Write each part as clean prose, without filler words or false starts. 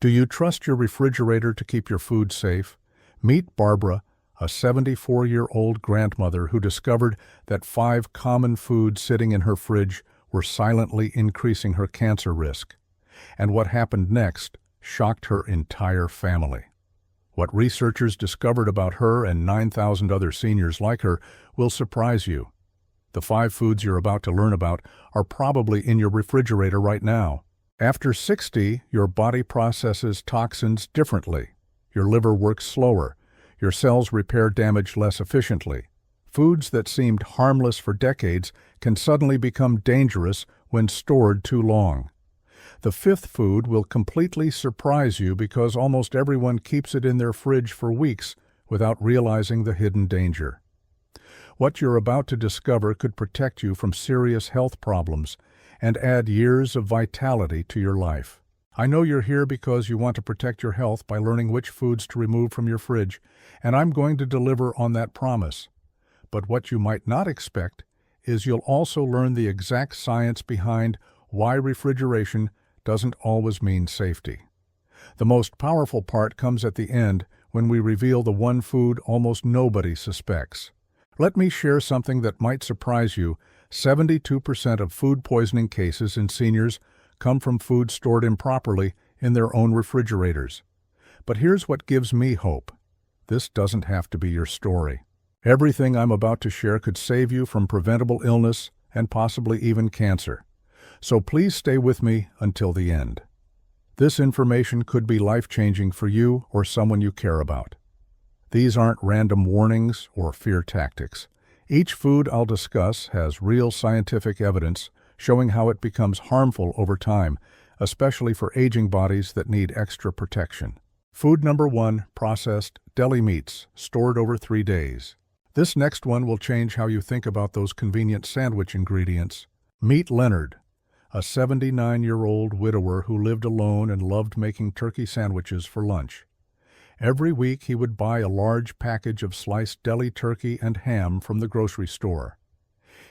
Do you trust your refrigerator to keep your food safe? Meet Barbara, a 74-year-old grandmother who discovered that 5 common foods sitting in her fridge were silently increasing her cancer risk. And what happened next shocked her entire family. What researchers discovered about her and 9,000 other seniors like her will surprise you. The 5 foods you're about to learn about are probably in your refrigerator right now. After 60, your body processes toxins differently. Your liver works slower. Your cells repair damage less efficiently. Foods that seemed harmless for decades can suddenly become dangerous when stored too long. The 5th food will completely surprise you because almost everyone keeps it in their fridge for weeks without realizing the hidden danger. What you're about to discover could protect you from serious health problems and add years of vitality to your life. I know you're here because you want to protect your health by learning which foods to remove from your fridge, and I'm going to deliver on that promise. But what you might not expect is you'll also learn the exact science behind why refrigeration doesn't always mean safety. The most powerful part comes at the end when we reveal the one food almost nobody suspects. Let me share something that might surprise you. 72% of food poisoning cases in seniors come from food stored improperly in their own refrigerators. But here's what gives me hope. This doesn't have to be your story. Everything I'm about to share could save you from preventable illness and possibly even cancer. So please stay with me until the end. This information could be life-changing for you or someone you care about. These aren't random warnings or fear tactics. Each food I'll discuss has real scientific evidence showing how it becomes harmful over time, especially for aging bodies that need extra protection. Food number 1, processed deli meats, stored over 3 days. This next one will change how you think about those convenient sandwich ingredients. Meet Leonard, a 79-year-old widower who lived alone and loved making turkey sandwiches for lunch. Every week he would buy a large package of sliced deli turkey and ham from the grocery store.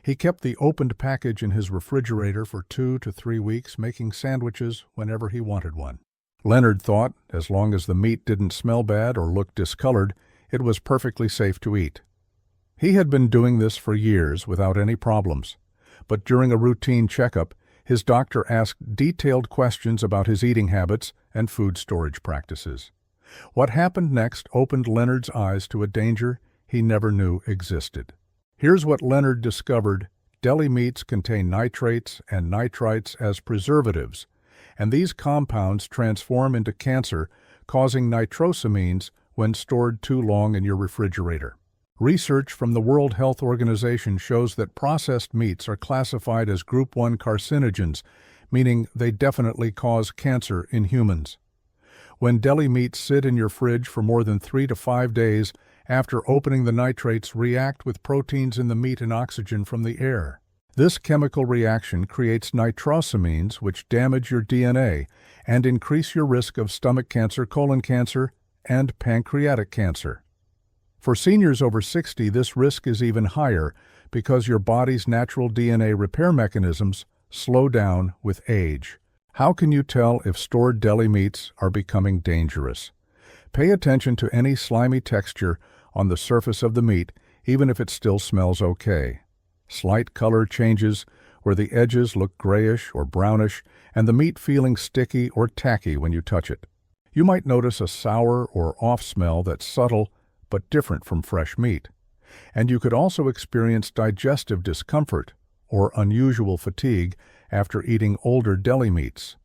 He kept the opened package in his refrigerator for 2 to 3 weeks, making sandwiches whenever he wanted one. Leonard thought, as long as the meat didn't smell bad or look discolored, it was perfectly safe to eat. He had been doing this for years without any problems, but during a routine checkup, his doctor asked detailed questions about his eating habits and food storage practices. What happened next opened Leonard's eyes to a danger he never knew existed. Here's what Leonard discovered. Deli meats contain nitrates and nitrites as preservatives, and these compounds transform into cancer, causing nitrosamines when stored too long in your refrigerator. Research from the World Health Organization shows that processed meats are classified as Group 1 carcinogens, meaning they definitely cause cancer in humans. When deli meats sit in your fridge for more than 3 to 5 days, after opening, the nitrates react with proteins in the meat and oxygen from the air. This chemical reaction creates nitrosamines, which damage your DNA and increase your risk of stomach cancer, colon cancer, and pancreatic cancer. For seniors over 60, this risk is even higher because your body's natural DNA repair mechanisms slow down with age. How can you tell if stored deli meats are becoming dangerous? Pay attention to any slimy texture on the surface of the meat, even if it still smells okay. Slight color changes where the edges look grayish or brownish and the meat feeling sticky or tacky when you touch it. You might notice a sour or off smell that's subtle but different from fresh meat. And you could also experience digestive discomfort or unusual fatigue after eating older deli meats.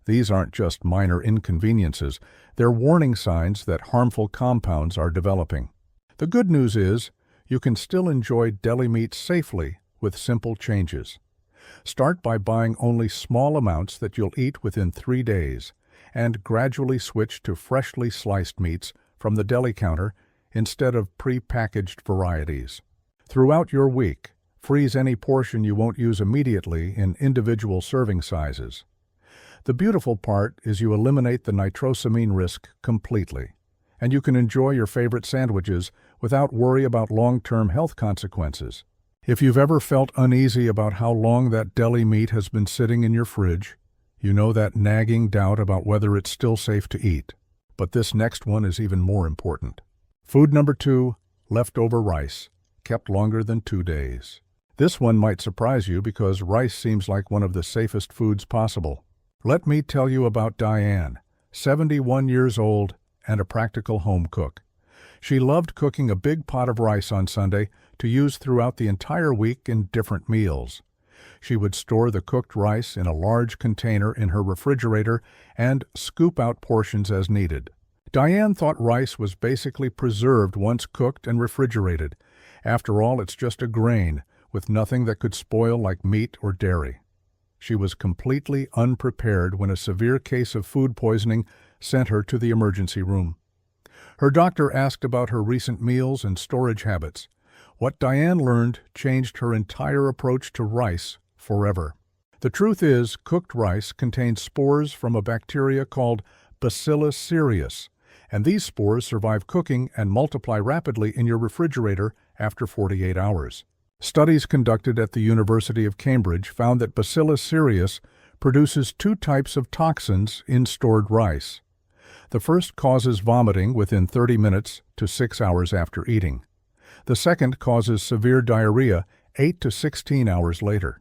These aren't just minor inconveniences, they're warning signs that harmful compounds are developing. The good news is, you can still enjoy deli meat safely with simple changes. Start by buying only small amounts that you'll eat within 3 days, and gradually switch to freshly sliced meats from the deli counter instead of pre-packaged varieties. Throughout your week, freeze any portion you won't use immediately in individual serving sizes. The beautiful part is you eliminate the nitrosamine risk completely, and you can enjoy your favorite sandwiches without worry about long-term health consequences. If you've ever felt uneasy about how long that deli meat has been sitting in your fridge, You know that nagging doubt about whether it's still safe to eat. But this next one is even more important. Food number 2, leftover rice, kept longer than 2 days. This one might surprise you because rice seems like one of the safest foods possible. Let me tell you about Diane, 71 years old and a practical home cook. She loved cooking a big pot of rice on Sunday to use throughout the entire week in different meals. She would store the cooked rice in a large container in her refrigerator and scoop out portions as needed. Diane thought rice was basically preserved once cooked and refrigerated. After all, it's just a grain, with nothing that could spoil like meat or dairy. She was completely unprepared when a severe case of food poisoning sent her to the emergency room. Her doctor asked about her recent meals and storage habits. What Diane learned changed her entire approach to rice forever. The truth is, cooked rice contains spores from a bacteria called Bacillus cereus, and these spores survive cooking and multiply rapidly in your refrigerator after 48 hours. Studies conducted at the University of Cambridge found that Bacillus cereus produces 2 types of toxins in stored rice. The first causes vomiting within 30 minutes to 6 hours after eating. The second causes severe diarrhea 8 to 16 hours later.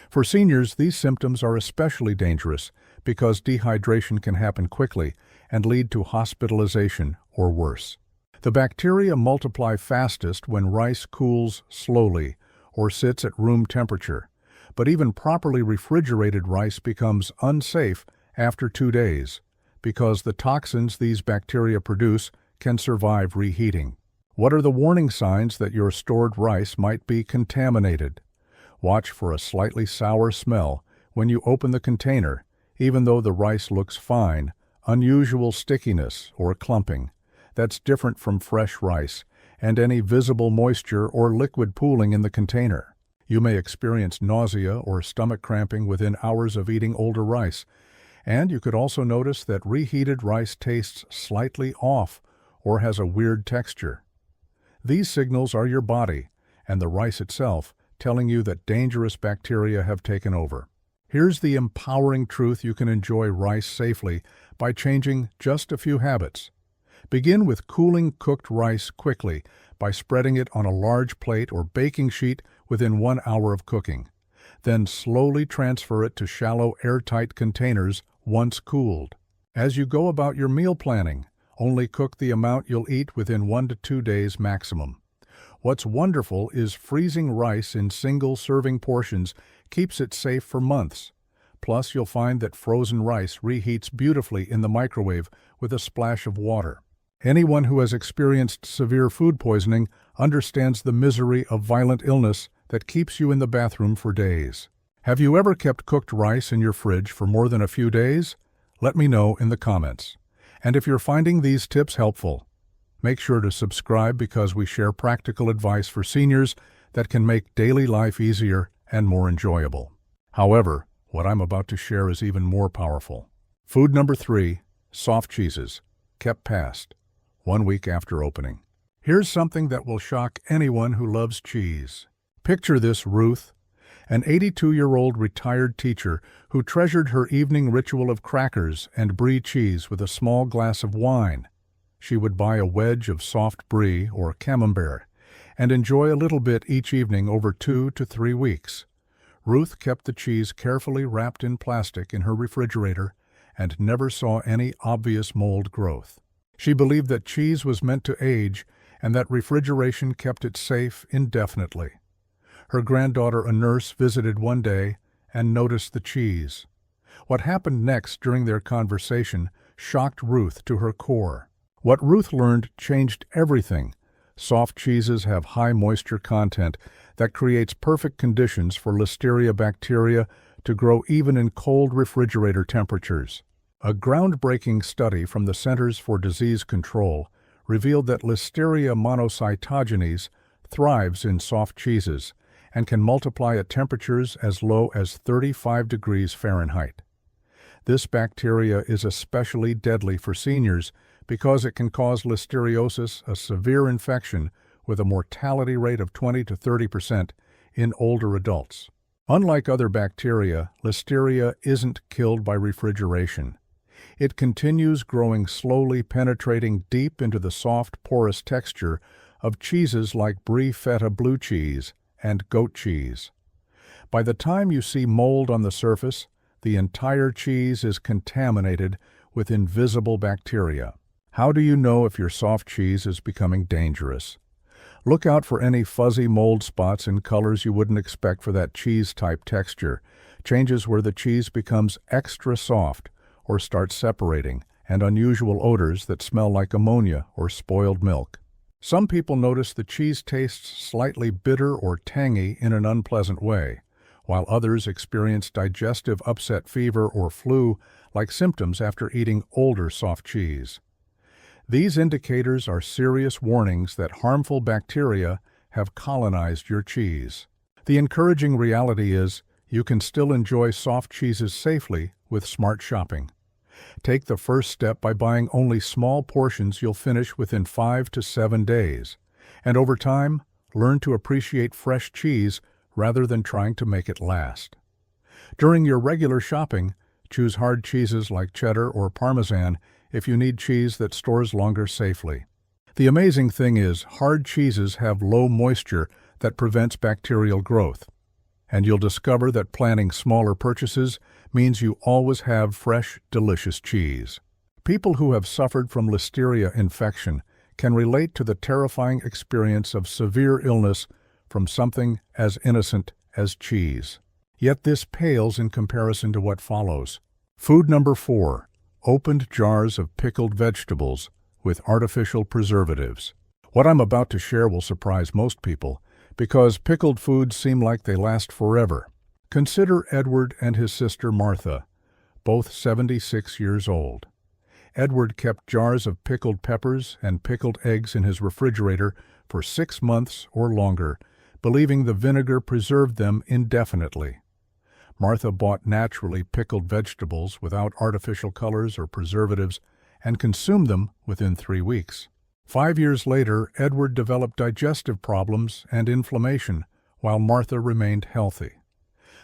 For seniors, these symptoms are especially dangerous because dehydration can happen quickly and lead to hospitalization or worse. The bacteria multiply fastest when rice cools slowly or sits at room temperature, but even properly refrigerated rice becomes unsafe after 2 days because the toxins these bacteria produce can survive reheating. What are the warning signs that your stored rice might be contaminated? Watch for a slightly sour smell when you open the container, even though the rice looks fine, unusual stickiness or clumping. That's different from fresh rice, and any visible moisture or liquid pooling in the container. You may experience nausea or stomach cramping within hours of eating older rice, and you could also notice that reheated rice tastes slightly off or has a weird texture. These signals are your body, and the rice itself, telling you that dangerous bacteria have taken over. Here's the empowering truth: you can enjoy rice safely by changing just a few habits. Begin with cooling cooked rice quickly by spreading it on a large plate or baking sheet within 1 hour of cooking. Then slowly transfer it to shallow airtight containers once cooled. As you go about your meal planning, only cook the amount you'll eat within 1 to 2 days maximum. What's wonderful is freezing rice in single serving portions keeps it safe for months. Plus, you'll find that frozen rice reheats beautifully in the microwave with a splash of water. Anyone who has experienced severe food poisoning understands the misery of violent illness that keeps you in the bathroom for days. Have you ever kept cooked rice in your fridge for more than a few days? Let me know in the comments. And if you're finding these tips helpful, make sure to subscribe because we share practical advice for seniors that can make daily life easier and more enjoyable. However, what I'm about to share is even more powerful. Food number 3, soft cheeses, kept past 1 week after opening. Here's something that will shock anyone who loves cheese. Picture this: Ruth, an 82-year-old retired teacher who treasured her evening ritual of crackers and brie cheese with a small glass of wine. She would buy a wedge of soft brie or camembert and enjoy a little bit each evening over 2 to 3 weeks. Ruth kept the cheese carefully wrapped in plastic in her refrigerator and never saw any obvious mold growth. She believed that cheese was meant to age and that refrigeration kept it safe indefinitely. Her granddaughter, a nurse, visited one day and noticed the cheese. What happened next during their conversation shocked Ruth to her core. What Ruth learned changed everything. Soft cheeses have high moisture content that creates perfect conditions for Listeria bacteria to grow even in cold refrigerator temperatures. A groundbreaking study from the Centers for Disease Control revealed that Listeria monocytogenes thrives in soft cheeses and can multiply at temperatures as low as 35 degrees Fahrenheit. This bacteria is especially deadly for seniors because it can cause listeriosis, a severe infection with a mortality rate of 20 to 30% in older adults. Unlike other bacteria, Listeria isn't killed by refrigeration. It continues growing slowly, penetrating deep into the soft, porous texture of cheeses like brie feta blue cheese and goat cheese. By the time you see mold on the surface, the entire cheese is contaminated with invisible bacteria. How do you know if your soft cheese is becoming dangerous? Look out for any fuzzy mold spots in colors you wouldn't expect for that cheese-type texture, changes where the cheese becomes extra soft or starts separating, and unusual odors that smell like ammonia or spoiled milk. Some people notice the cheese tastes slightly bitter or tangy in an unpleasant way, while others experience digestive upset, fever, or flu-like symptoms after eating older soft cheese. These indicators are serious warnings that harmful bacteria have colonized your cheese. The encouraging reality is you can still enjoy soft cheeses safely with smart shopping. Take the first step by buying only small portions you'll finish within 5 to 7 days. And over time, learn to appreciate fresh cheese rather than trying to make it last. During your regular shopping, choose hard cheeses like cheddar or Parmesan if you need cheese that stores longer safely. The amazing thing is, hard cheeses have low moisture that prevents bacterial growth. And you'll discover that planning smaller purchases means you always have fresh, delicious cheese. People who have suffered from Listeria infection can relate to the terrifying experience of severe illness from something as innocent as cheese. Yet this pales in comparison to what follows. Food number 4. Opened jars of pickled vegetables with artificial preservatives. What I'm about to share will surprise most people, because pickled foods seem like they last forever. Consider Edward and his sister Martha, both 76 years old. Edward kept jars of pickled peppers and pickled eggs in his refrigerator for 6 months or longer, believing the vinegar preserved them indefinitely. Martha bought naturally pickled vegetables without artificial colors or preservatives and consumed them within 3 weeks. 5 years later, Edward developed digestive problems and inflammation, while Martha remained healthy.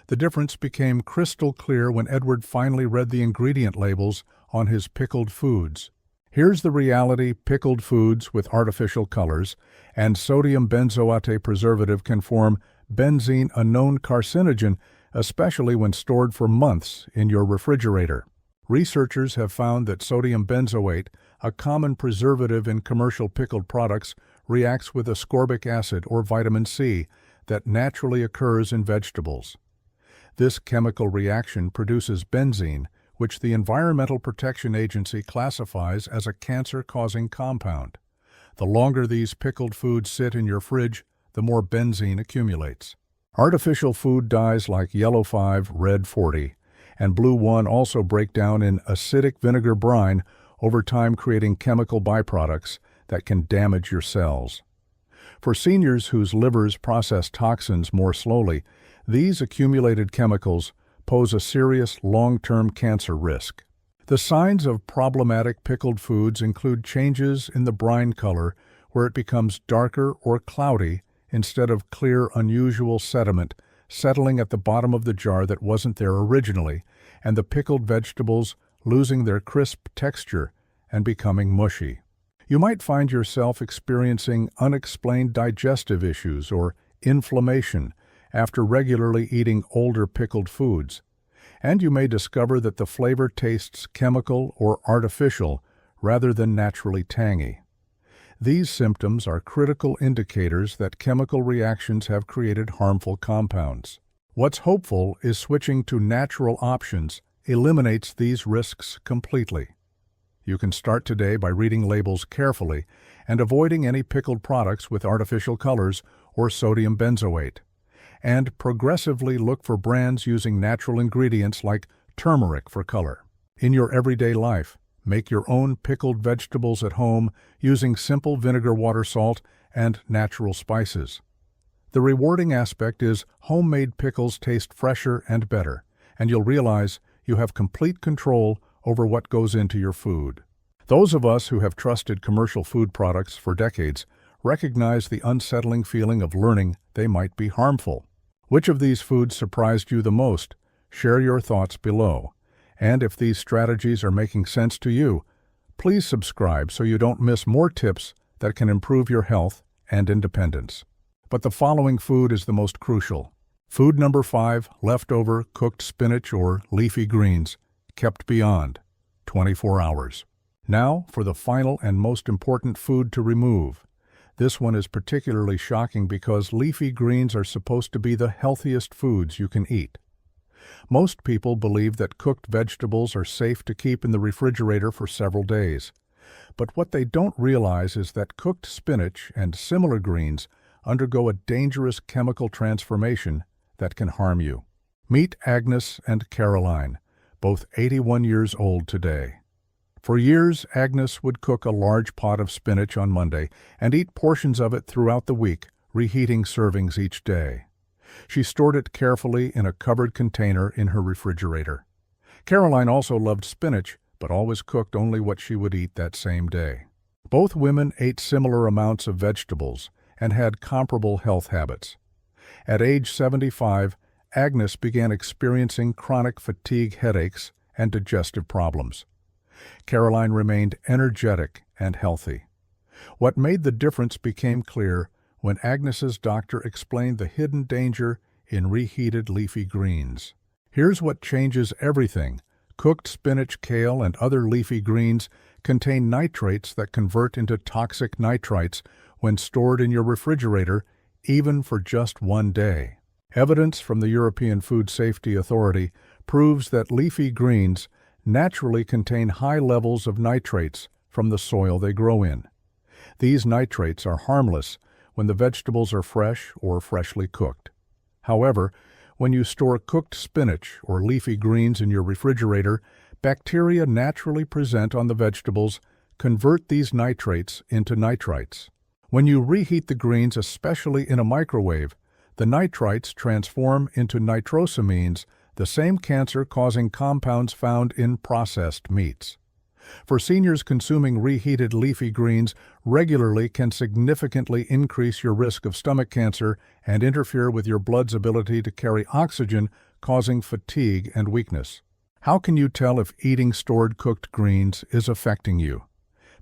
The difference became crystal clear when Edward finally read the ingredient labels on his pickled foods. Here's the reality: pickled foods with artificial colors and sodium benzoate preservative can form benzene, a known carcinogen, especially when stored for months in your refrigerator. Researchers have found that sodium benzoate, a common preservative in commercial pickled products, reacts with ascorbic acid or vitamin C that naturally occurs in vegetables. This chemical reaction produces benzene, which the Environmental Protection Agency classifies as a cancer-causing compound. The longer these pickled foods sit in your fridge, the more benzene accumulates. Artificial food dyes like yellow 5, red 40, and blue 1 also break down in acidic vinegar brine over time, creating chemical byproducts that can damage your cells. For seniors whose livers process toxins more slowly, these accumulated chemicals pose a serious long-term cancer risk. The signs of problematic pickled foods include changes in the brine color, where it becomes darker or cloudy instead of clear, unusual sediment settling at the bottom of the jar that wasn't there originally, and the pickled vegetables losing their crisp texture and becoming mushy. You might find yourself experiencing unexplained digestive issues or inflammation after regularly eating older pickled foods, and you may discover that the flavor tastes chemical or artificial rather than naturally tangy. These symptoms are critical indicators that chemical reactions have created harmful compounds. What's hopeful is switching to natural options eliminates these risks completely. You can start today by reading labels carefully and avoiding any pickled products with artificial colors or sodium benzoate. And progressively look for brands using natural ingredients like turmeric for color. In your everyday life, make your own pickled vegetables at home using simple vinegar, water, salt, and natural spices. The rewarding aspect is homemade pickles taste fresher and better, and you'll realize you have complete control over what goes into your food. Those of us who have trusted commercial food products for decades recognize the unsettling feeling of learning they might be harmful. Which of these foods surprised you the most? Share your thoughts below. And if these strategies are making sense to you, please subscribe so you don't miss more tips that can improve your health and independence. But the following food is the most crucial. Food number 5, leftover cooked spinach or leafy greens, kept beyond 24 hours. Now for the final and most important food to remove. This one is particularly shocking because leafy greens are supposed to be the healthiest foods you can eat. Most people believe that cooked vegetables are safe to keep in the refrigerator for several days. But what they don't realize is that cooked spinach and similar greens undergo a dangerous chemical transformation that can harm you. Meet Agnes and Caroline, both 81 years old today. For years, Agnes would cook a large pot of spinach on Monday and eat portions of it throughout the week, reheating servings each day. She stored it carefully in a covered container in her refrigerator. Caroline also loved spinach, but always cooked only what she would eat that same day. Both women ate similar amounts of vegetables and had comparable health habits. At age 75, Agnes began experiencing chronic fatigue headaches and digestive problems. Caroline remained energetic and healthy. What made the difference became clear when Agnes's doctor explained the hidden danger in reheated leafy greens. Here's what changes everything. Cooked spinach, kale, and other leafy greens contain nitrates that convert into toxic nitrites when stored in your refrigerator, even for just one day. Evidence from the European Food Safety Authority proves that leafy greens naturally contain high levels of nitrates from the soil they grow in. These nitrates are harmless when the vegetables are fresh or freshly cooked. However, when you store cooked spinach or leafy greens in your refrigerator, bacteria naturally present on the vegetables convert these nitrates into nitrites. When you reheat the greens, especially in a microwave, the nitrites transform into nitrosamines, the same cancer-causing compounds found in processed meats. For seniors, consuming reheated leafy greens regularly can significantly increase your risk of stomach cancer and interfere with your blood's ability to carry oxygen, causing fatigue and weakness. How can you tell if eating stored cooked greens is affecting you?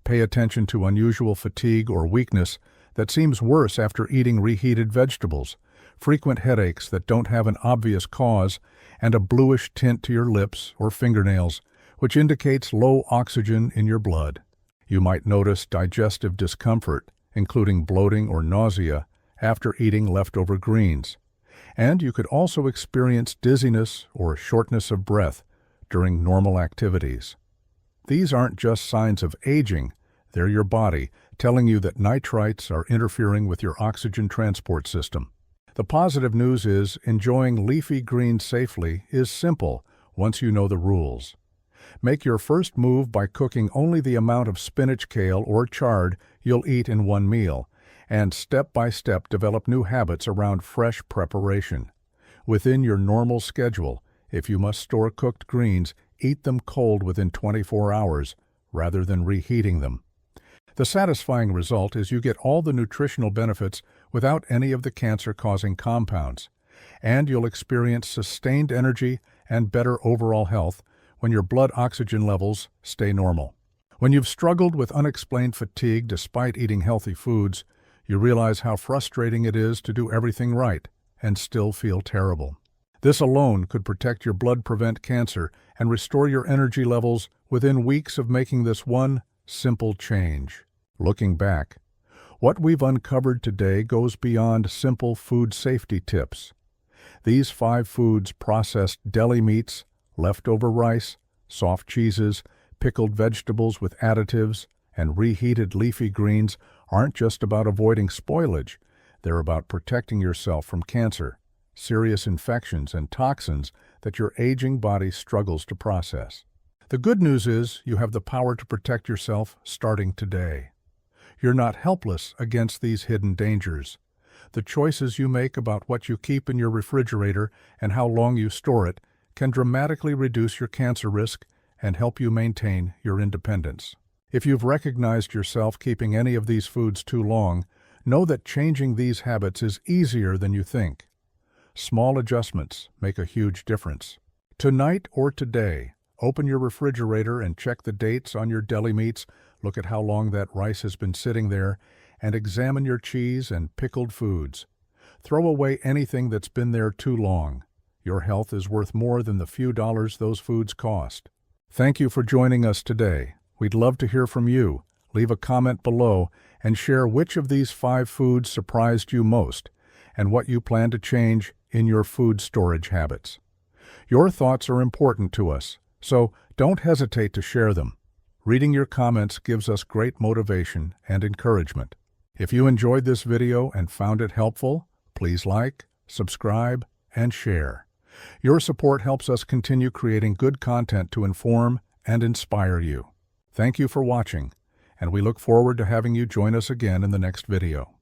Pay attention to unusual fatigue or weakness that seems worse after eating reheated vegetables, frequent headaches that don't have an obvious cause, and a bluish tint to your lips or fingernails, which indicates low oxygen in your blood. You might notice digestive discomfort, including bloating or nausea, after eating leftover greens. And you could also experience dizziness or shortness of breath during normal activities. These aren't just signs of aging, they're your body telling you that nitrites are interfering with your oxygen transport system. The positive news is enjoying leafy greens safely is simple once you know the rules. Make your first move by cooking only the amount of spinach, kale, or chard you'll eat in one meal, and step by step develop new habits around fresh preparation. Within your normal schedule, if you must store cooked greens, eat them cold within 24 hours rather than reheating them. The satisfying result is you get all the nutritional benefits without any of the cancer-causing compounds, and you'll experience sustained energy and better overall health when your blood oxygen levels stay normal. When you've struggled with unexplained fatigue despite eating healthy foods, you realize how frustrating it is to do everything right and still feel terrible. This alone could protect your blood, prevent cancer, and restore your energy levels within weeks of making this one simple change. Looking back, what we've uncovered today goes beyond simple food safety tips. These 5 foods, processed deli meats, leftover rice, soft cheeses, pickled vegetables with additives, and reheated leafy greens, aren't just about avoiding spoilage. They're about protecting yourself from cancer, serious infections, and toxins that your aging body struggles to process. The good news is you have the power to protect yourself starting today. You're not helpless against these hidden dangers. The choices you make about what you keep in your refrigerator and how long you store it can dramatically reduce your cancer risk and help you maintain your independence. If you've recognized yourself keeping any of these foods too long, know that changing these habits is easier than you think. Small adjustments make a huge difference. Tonight or today, open your refrigerator and check the dates on your deli meats. Look at how long that rice has been sitting there, and examine your cheese and pickled foods. Throw away anything that's been there too long. Your health is worth more than the few dollars those foods cost. Thank you for joining us today. We'd love to hear from you. Leave a comment below and share which of these 5 foods surprised you most and what you plan to change in your food storage habits. Your thoughts are important to us, so don't hesitate to share them. Reading your comments gives us great motivation and encouragement. If you enjoyed this video and found it helpful, please like, subscribe, and share. Your support helps us continue creating good content to inform and inspire you. Thank you for watching, and we look forward to having you join us again in the next video.